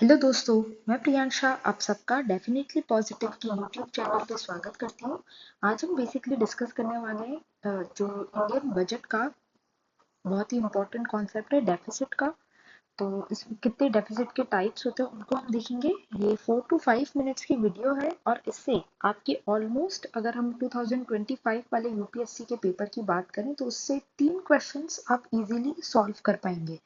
Hello दोस्तों, मैं प्रियांशा आप सबका डेफिनेटली पॉजिटिव के यूट्यूब चैनल पे स्वागत करती हूँ। आज हम बेसिकली डिस्कस करने वाले हैं जो इंडियन बजट का बहुत ही इम्पोर्टेंट कॉन्सेप्ट है डेफिसिट का। तो इसमें कितने डेफिसिट के टाइप्स होते हैं उनको हम देखेंगे। ये 4 to 5 मिनट्स की वीडियो है और इससे आपके ऑलमोस्ट अगर हम 2025 वाले यूपीएससी के पेपर की बात करें तो उससे 3 क्वेश्चंस आप इजीली सॉल्व कर पाएंगे।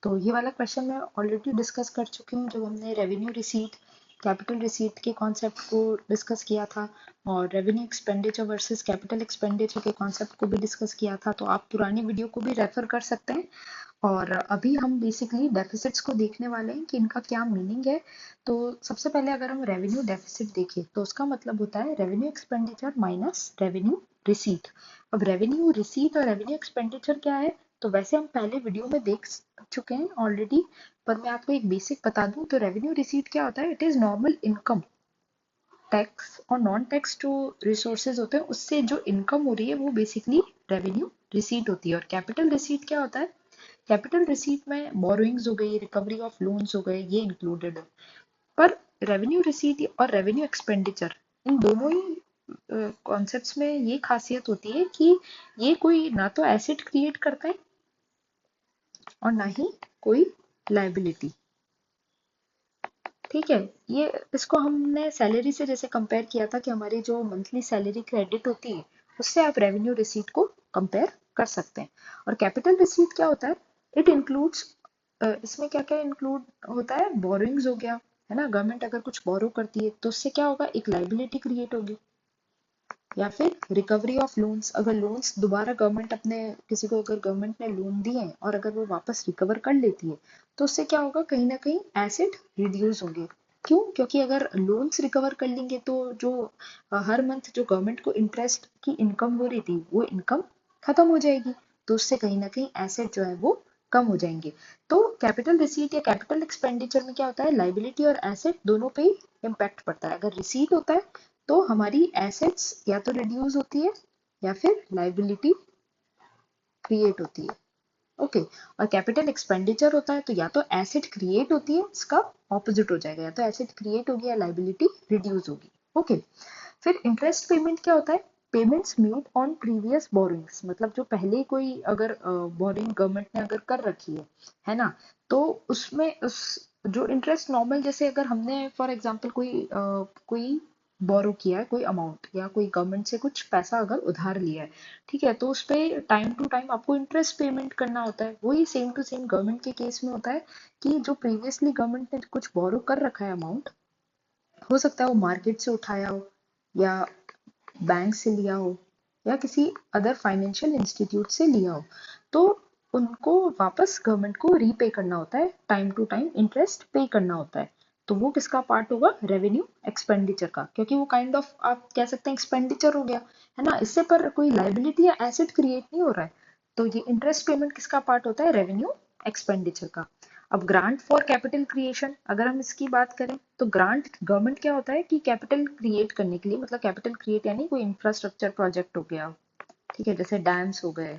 तो ये वाला क्वेश्चन मैं ऑलरेडी डिस्कस कर चुकी हूँ जब हमने रेवेन्यू रिसीट कैपिटल रिसीट के कॉन्सेप्ट को डिस्कस किया था और revenue expenditure versus capital expenditure के कॉन्सेप्ट को भी डिस्कस किया था। तो आप पुरानी वीडियो को भी रेफर कर सकते हैं। और अभी हम बेसिकली डेफिसिट्स को देखने वाले हैं कि इनका क्या मीनिंग है। तो सबसे पहले अगर हम रेवेन्यू डेफिसिट देखें तो उसका मतलब होता है revenue expenditure minus revenue receipt. अब रेवेन्यू रिसीट और रेवेन्यू एक्सपेंडिचर क्या है, तो वैसे हम पहले वीडियो में देख चुके हैं ऑलरेडी, पर मैं आपको एक बेसिक बता दूं तो रेवेन्यू रिसीट क्या होता है। It is normal income, tax और नॉन टैक्स जो रिसोर्सेज होते हैं उससे जो इनकम हो रही है वो बेसिकली रेवेन्यू रिसीट होती है। और कैपिटल रिसीट क्या होता है, कैपिटल रिसीट में बोरोइंग्स हो गई, रिकवरी ऑफ लोन्स हो गए, ये इंक्लूडेड है। पर रेवेन्यू रिसीट और रेवेन्यू एक्सपेंडिचर इन दोनों ही कॉन्सेप्ट्स में ये खासियत होती है कि ये कोई ना तो एसेट क्रिएट करता है और ना ही कोई लाइबिलिटी। ठीक है, ये इसको हमने सैलरी से जैसे कंपेयर किया था कि हमारी जो मंथली सैलरी क्रेडिट होती है उससे आप रेवेन्यू रिसीट को कंपेयर कर सकते हैं। और कैपिटल रिसीट क्या होता है, इट इंक्लूड्स, इसमें क्या क्या इंक्लूड होता है, बोरोइंग्स हो गया, है ना। गवर्नमेंट अगर कुछ बोरो करती है तो उससे क्या होगा, एक लाइबिलिटी क्रिएट होगी। या फिर रिकवरी ऑफ लोन्स, अगर लोन्स दोबारा गवर्नमेंट अपने किसी को अगर गवर्नमेंट ने लोन दिए हैं और अगर वो वापस रिकवर कर लेती है तो उससे क्या होगा, कहीं ना कहीं एसेट रिड्यूस होंगे। क्यों, क्योंकि अगर लोन्स रिकवर कर लेंगे तो जो हर मंथ जो गवर्नमेंट को इंटरेस्ट की इनकम हो रही थी वो इनकम खत्म हो जाएगी। तो उससे कहीं ना कहीं एसेट जो है वो कम हो जाएंगे। तो कैपिटल रिसीट या कैपिटल एक्सपेंडिचर में क्या होता है, लाइबिलिटी और एसेट दोनों पे ही इम्पैक्ट पड़ता है। अगर रिसीट होता है तो हमारी एसेट्स या तो रिड्यूस होती है या फिर लाइबिलिटी क्रिएट होती है। ओके, और कैपिटल एक्सपेंडिचर होता है तो या तो एसेट क्रिएट होती है, इसका ऑपोजिट हो जाएगा, या तो एसेट क्रिएट होगी या लाइबिलिटी रिड्यूस होगी। ओके, फिर इंटरेस्ट पेमेंट क्या होता है, payments made on previous borings, मतलब जो पहले कोई अगर बोरिंग गवर्नमेंट ने अगर कर रखी है ना, तो उसमें उस जो इंटरेस्ट नॉर्मल, जैसे अगर हमने फॉर एग्जांपल कोई बोरो किया है कोई अमाउंट या कोई गवर्नमेंट से कुछ पैसा अगर उधार लिया है, ठीक है, तो उस पे टाइम टू टाइम आपको इंटरेस्ट पेमेंट करना होता है। वही सेम टू सेम गवर्नमेंट के केस में होता है कि जो प्रीवियसली गवर्नमेंट ने कुछ बोरो कर रखा है अमाउंट, हो सकता है वो मार्केट से उठाया हो या बैंक से लिया हो या किसी अदर फाइनेंशियल इंस्टीट्यूट से लिया हो, तो उनको वापस गवर्नमेंट को रीपे करना होता है, टाइम टू टाइम इंटरेस्ट पे करना होता है। तो वो किसका पार्ट होगा, रेवेन्यू एक्सपेंडिचर का, क्योंकि वो काइंड ऑफ आप कह सकते हैं एक्सपेंडिचर हो गया, है ना। इससे पर कोई लाइबिलिटी या एसेट क्रिएट नहीं हो रहा है। तो ये इंटरेस्ट पेमेंट किसका पार्ट होता है, रेवेन्यू एक्सपेंडिचर का। अब ग्रांट फॉर कैपिटल क्रिएशन अगर हम इसकी बात करें तो ग्रांट गवर्नमेंट क्या होता है कि कैपिटल क्रिएट करने के लिए, मतलब कैपिटल क्रिएट यानी कोई इंफ्रास्ट्रक्चर प्रोजेक्ट हो गया, ठीक है, जैसे डैम्स हो गए,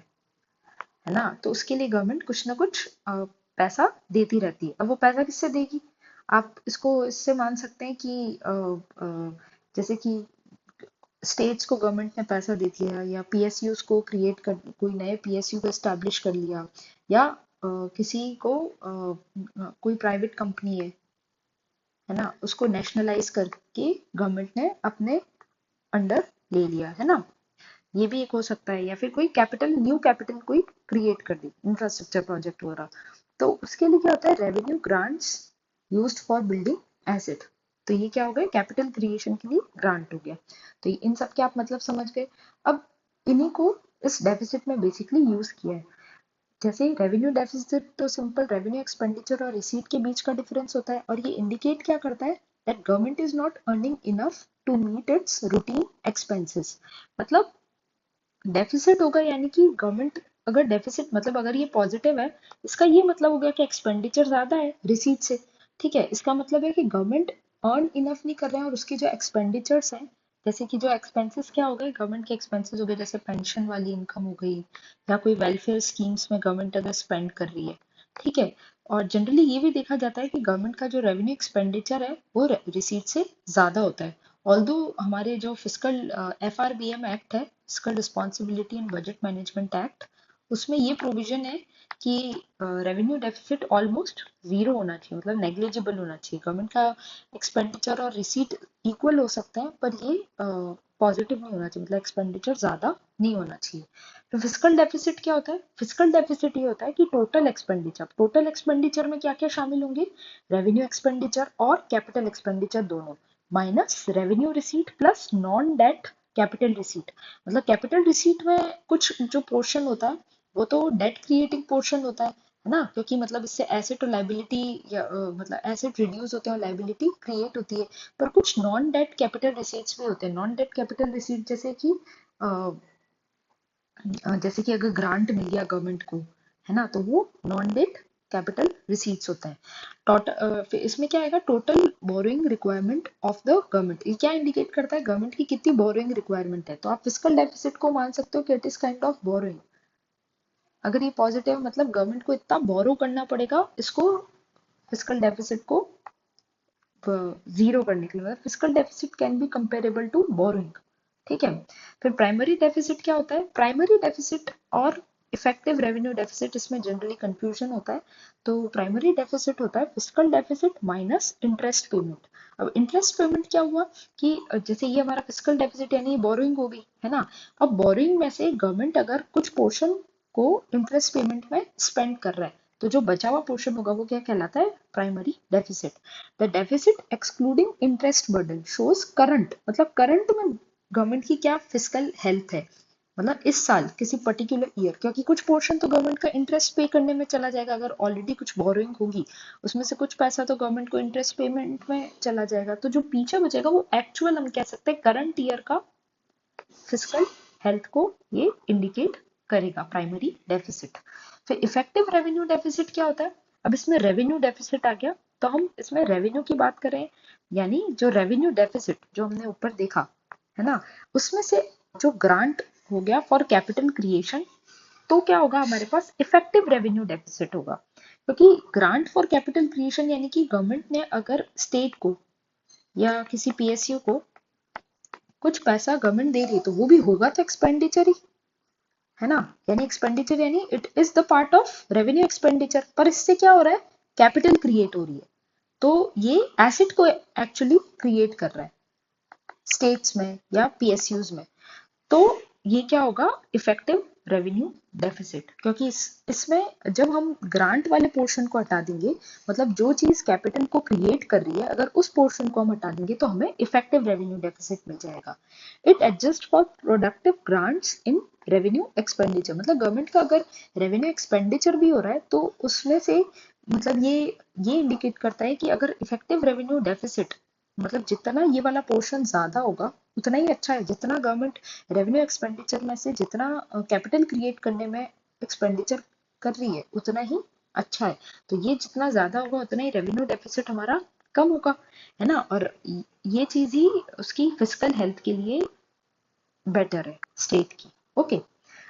है ना, तो उसके लिए गवर्नमेंट कुछ ना कुछ पैसा देती रहती है। अब वो पैसा किससे देगी, आप इसको इससे मान सकते हैं कि जैसे कि स्टेट्स को गवर्नमेंट ने पैसा दे दिया या पीएसयूज को क्रिएट कर, कोई नए पीएसयू को एस्टैब्लिश कर लिया, या किसी को कोई प्राइवेट कंपनी है ना, उसको नेशनलाइज करके गवर्नमेंट ने अपने अंडर ले लिया, है ना। ये भी एक हो सकता है, या फिर कोई कैपिटल, न्यू कैपिटल कोई क्रिएट कर दी, इंफ्रास्ट्रक्चर प्रोजेक्ट वगैरह। तो उसके लिए क्या होता है, revenue grants used for building asset. तो ये क्या हो गया, कैपिटल क्रिएशन के लिए ग्रांट हो गया। तो इन सब के आप मतलब समझ गए। अब इन्हीं को इस डेफिसिट में बेसिकली यूज किया है। जैसे रेवेन्यू डेफिसिट तो सिंपल रेवेन्यू एक्सपेंडिचर और रिसीट के बीच का डिफरेंस होता है, और ये इंडिकेट क्या करता है, that government is not earning enough to meet its routine expenses. मतलब डेफिसिट होगा यानी कि गवर्नमेंट, अगर डेफिसिट मतलब अगर ये पॉजिटिव है, इसका ये मतलब हो गया कि एक्सपेंडिचर ज्यादा है रिसीट से। ठीक है, इसका मतलब है कि गवर्नमेंट अर्न इनफ नहीं कर रहे हैं और उसके जो एक्सपेंडिचर्स हैं, जैसे कि जो एक्सपेंसेस क्या हो गए, गवर्नमेंट के एक्सपेंसेस हो गए, जैसे पेंशन वाली इनकम हो गई या कोई वेलफेयर स्कीम्स में गवर्नमेंट अगर स्पेंड कर रही है, ठीक है, और जनरली ये भी देखा जाता है कि गवर्नमेंट का जो रेवेन्यू एक्सपेंडिचर है वो रिसीट से ज्यादा होता है। ऑल्दो हमारे जो फिस्कल FRBM एक्ट है, fiscal responsibility and budget management act, उसमें ये प्रोविजन है कि रेवेन्यू डेफिसिट ऑलमोस्ट जीरो होना चाहिए, मतलब नेग्लिजिबल होना चाहिए। गवर्नमेंट का एक्सपेंडिचर और रिसीट इक्वल हो सकता है, पर ये पॉजिटिव नहीं होना चाहिए, मतलब एक्सपेंडिचर ज्यादा नहीं होना चाहिए। तो फिस्कल डेफिसिट क्या होता है? फिस्कल डेफिसिट ये होता है कि टोटल एक्सपेंडिचर में क्या क्या शामिल होंगे? रेवेन्यू एक्सपेंडिचर और कैपिटल एक्सपेंडिचर दोनों, minus revenue receipt plus non debt capital receipt. मतलब कैपिटल रिसीट में कुछ जो पोर्शन होता है वो तो डेट क्रिएटिंग पोर्शन होता है ना, क्योंकि मतलब इससे एसेट और लाइबिलिटी या मतलब एसेट रिड्यूस होते हैं और लाइबिलिटी क्रिएट होती है। पर कुछ नॉन डेट कैपिटल रिसीट्स भी होते हैं। नॉन डेट कैपिटल रिसीट जैसे कि अगर ग्रांट मिल गया गवर्नमेंट को, है ना, तो वो नॉन डेट कैपिटल रिसीट्स होता है। फिर इसमें क्या आएगा? Total borrowing requirement of the government. ये क्या इंडिकेट करता है? गवर्नमेंट की कितनी बोरोइंग रिक्वायरमेंट है। तो आप फिस्कल डेफिसिट को मान सकते हो कि it is kind of borrowing. अगर ये पॉजिटिव मतलब गवर्नमेंट को इतना बोरो करना पड़ेगा इसको, फिस्कल डेफिसिट को जीरो करने के लिए, मतलब fiscal deficit can be comparable to borrowing. ठीक है। फिर प्राइमरी डेफिसिट क्या होता है? प्राइमरी डेफिसिट और इफेक्टिव रेवेन्यू डेफिसिट, इसमें जनरली कंफ्यूजन होता है। तो प्राइमरी डेफिसिट होता है fiscal deficit minus interest payment. अब इंटरेस्ट पेमेंट क्या हुआ कि जैसे ये हमारा फिस्कल डेफिसिट यानी बोरोइंग होगी, है ना। अब बोरोइंग में से गवर्नमेंट अगर कुछ पोर्शन को इंटरेस्ट पेमेंट में स्पेंड कर रहा है, तो जो बचा हुआ पोर्शन होगा वो क्या कहलाता है? Primary deficit. The deficit excluding interest burden shows current, मतलब करंट में गवर्नमेंट की क्या फिस्कल हेल्थ है, मतलब इस साल किसी पर्टिकुलर ईयर, क्योंकि कुछ पोर्शन तो गवर्नमेंट का इंटरेस्ट पे करने में चला जाएगा। अगर ऑलरेडी कुछ बोरोइंग होगी उसमें से कुछ पैसा तो गवर्नमेंट को इंटरेस्ट पेमेंट में चला जाएगा, तो जो पीछे बचेगा वो एक्चुअल हम कह सकते हैं करंट ईयर का फिस्कल हेल्थ को ये इंडिकेट करेगा, प्राइमरी डेफिसिट। फिर इफेक्टिव रेवेन्यू डेफिसिट क्या होता है? अब इसमें रेवेन्यू डेफिसिट आ गया, तो हम इसमें रेवेन्यू की बात करें, यानी जो रेवेन्यू डेफिसिट जो हमने ऊपर देखा, है ना, उसमें से जो ग्रांट हो गया फॉर कैपिटल क्रिएशन, तो क्या होगा? हमारे पास इफेक्टिव रेवेन्यू डेफिसिट होगा। क्योंकि ग्रांट फॉर कैपिटल क्रिएशन यानी कि गवर्नमेंट ने अगर स्टेट को या किसी PSU को कुछ पैसा गवर्नमेंट दे रही है, तो वो भी होगा तो एक्सपेंडिचर ही, है ना। यानी एक्सपेंडिचर यानी it is the part of revenue expenditure, पर इससे क्या हो रहा है? कैपिटल क्रिएट हो रही है, तो ये एसेट को एक्चुअली क्रिएट कर रहा है स्टेट्स में या PSUs में। तो ये क्या होगा? Effective revenue deficit. क्योंकि इसमें जब हम ग्रांट वाले पोर्शन को हटा देंगे, मतलब जो चीज कैपिटल को क्रिएट कर रही है, अगर उस पोर्शन को हम हटा देंगे तो हमें इफेक्टिव रेवेन्यू डेफिसिट मिल जाएगा। It adjust for productive grants in revenue expenditure. मतलब गवर्नमेंट का अगर रेवेन्यू एक्सपेंडिचर भी हो रहा है तो उसमें से मतलब ये इंडिकेट करता है कि अगर इफेक्टिव रेवेन्यू डेफिसिट, मतलब जितना ये वाला पोर्शन ज्यादा होगा उतना ही अच्छा है। जितना गवर्नमेंट रेवेन्यू एक्सपेंडिचर में से जितना कैपिटल क्रिएट करने में एक्सपेंडिचर कर रही है उतना ही अच्छा है। तो ये जितना ज्यादा होगा उतना ही रेवेन्यू डेफिसिट हमारा कम होगा, है ना। और ये चीज ही उसकी फिजिकल हेल्थ के लिए बेटर है स्टेट की। ओके।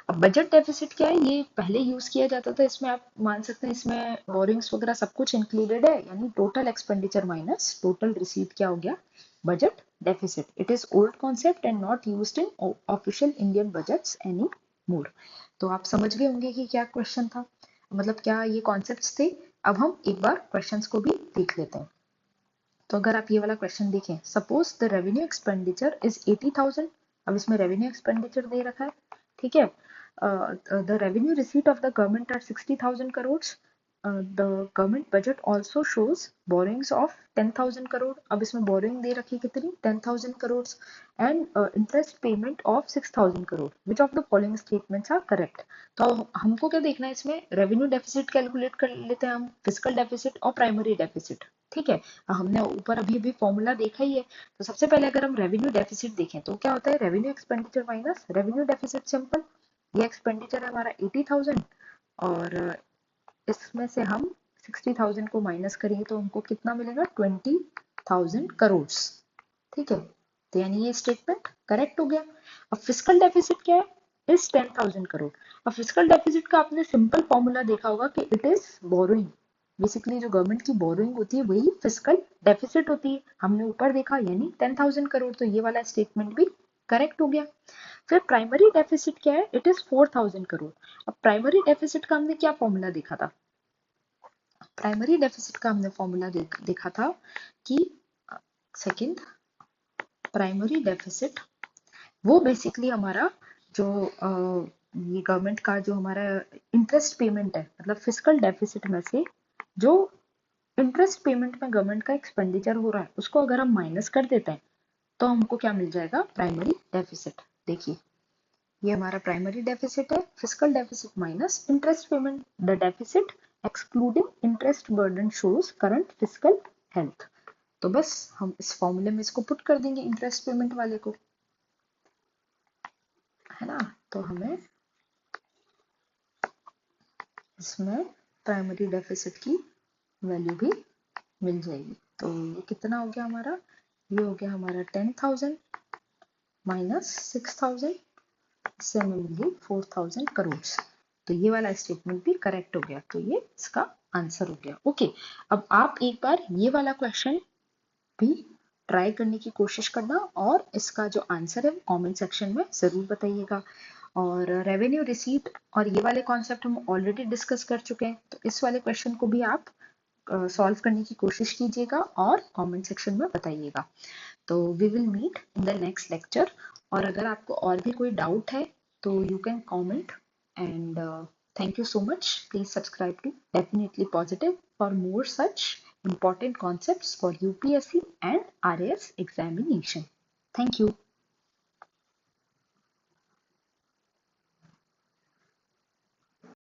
अब बजट डेफिसिट क्या है? ये पहले यूज किया जाता था, इसमें आप मान सकते हैं इसमें बोरिंग्स वगैरह सब कुछ इंक्लूडेड है, यानी total expenditure minus total receipt क्या हो गया? Budget deficit. It is old concept and not used in official Indian budgets any more. तो आप समझ गए होंगे कि क्या क्वेश्चन था, मतलब क्या ये कॉन्सेप्ट्स थे। अब हम एक बार क्वेश्चंस को भी देख लेते हैं। तो अगर आप ये वाला क्वेश्चन देखें, suppose the revenue expenditure is 80,000। अब इसमें रेवेन्यू एक्सपेंडिचर दे रखा है, ठीक है। The revenue receipt of the government are 60,000 crore. The government budget also shows borrowings of 10,000 crore. अब इसमें बोरिंग दे रखी कितनी? 10,000 crore. And interest payment of 6,000 crore. Which of the following statements are correct? तो हमको क्या देखना है इसमें? रेवेन्यू डेफिसिट कैलकुलेट कर लेते हैं हम, फिजिकल डेफिसिट और प्राइमरी डेफिसिट। ठीक है। हमने ऊपर अभी अभी फॉर्मूला देखा ही है। तो सबसे पहले अगर हम रेवेन्यू डेफिसिट देखें तो क्या होता है? Revenue expenditure minus revenue deficit, simple. ये एक्सपेंडिचर है हमारा 80,000 और इसमें से हम 60,000 को माइनस करेंगे तो हमको कितना मिलेगा? 20,000 करोड़। ठीक है। तो यानी ये स्टेटमेंट करेक्ट हो गया। अब फिजिकल डेफिसिट क्या है? इज 10,000 करोड़। अब फिजिकल डेफिसिट का आपने सिंपल फॉर्मूला देखा होगा कि इट इज बोरोइंग। बेसिकली जो गवर्नमेंट की बोरोइंग होती है वही फिस्कल डेफिसिट होती है। हमने ऊपर देखा यानी 10,000 करोड़, तो ये वाला स्टेटमेंट भी करेक्ट हो गया। फिर प्राइमरी डेफिसिट क्या है, इट इज 4,000 करोड़। अब प्राइमरी डेफिसिट का हमने क्या फॉर्मूला देखा था, प्राइमरी डेफिसिट का हमने फॉर्मूला देखा था कि सेकंड प्राइमरी डेफिसिट वो बेसिकली हमारा जो ये गवर्नमेंट का जो हमारा इंटरेस्ट पेमेंट है, मतलब फिस्कल डेफिसिट में से जो इंटरेस्ट पेमेंट में गवर्नमेंट का एक्सपेंडिचर हो रहा है उसको अगर हम माइनस कर देते हैं तो हमको क्या मिल जाएगा, प्राइमरी डेफिसिट। देखिए ये हमारा प्राइमरी डेफिसिट है, fiscal deficit minus interest payment, the deficit excluding interest burden shows current fiscal health. तो बस हम इस फॉर्मूले में इसको पुट कर देंगे इंटरेस्ट पेमेंट वाले को, है ना। तो हमें इसमें प्राइमरी डेफिसिट की वैल्यू भी मिल जाएगी। तो ये कितना हो गया हमारा, ये हो गया हमारा 10,000 माइनस 6,000, इससे हमें मिल गई 4,000 करोड़। तो ये वाला स्टेटमेंट भी करेक्ट हो गया, तो ये इसका आंसर हो गया। ओके, अब आप एक बार ये वाला क्वेश्चन भी ट्राई करने की कोशिश करना और इसका जो आंसर है वो कमेंट सेक्शन में जरूर बताइएगा। और रेवेन्यू रिसीट और ये वाले कॉन्सेप्ट हम ऑलरेडी डिस्कस कर चुके हैं, तो इस वाले क्वेश्चन को भी आप सॉल्व करने की कोशिश कीजिएगा और कमेंट सेक्शन में बताइएगा। तो we will meet in the next lecture. और अगर आपको और भी कोई डाउट है तो you can comment and thank you so much. Please subscribe to Definitely Positive for more such important concepts for UPSC and RAS examination. Thank you.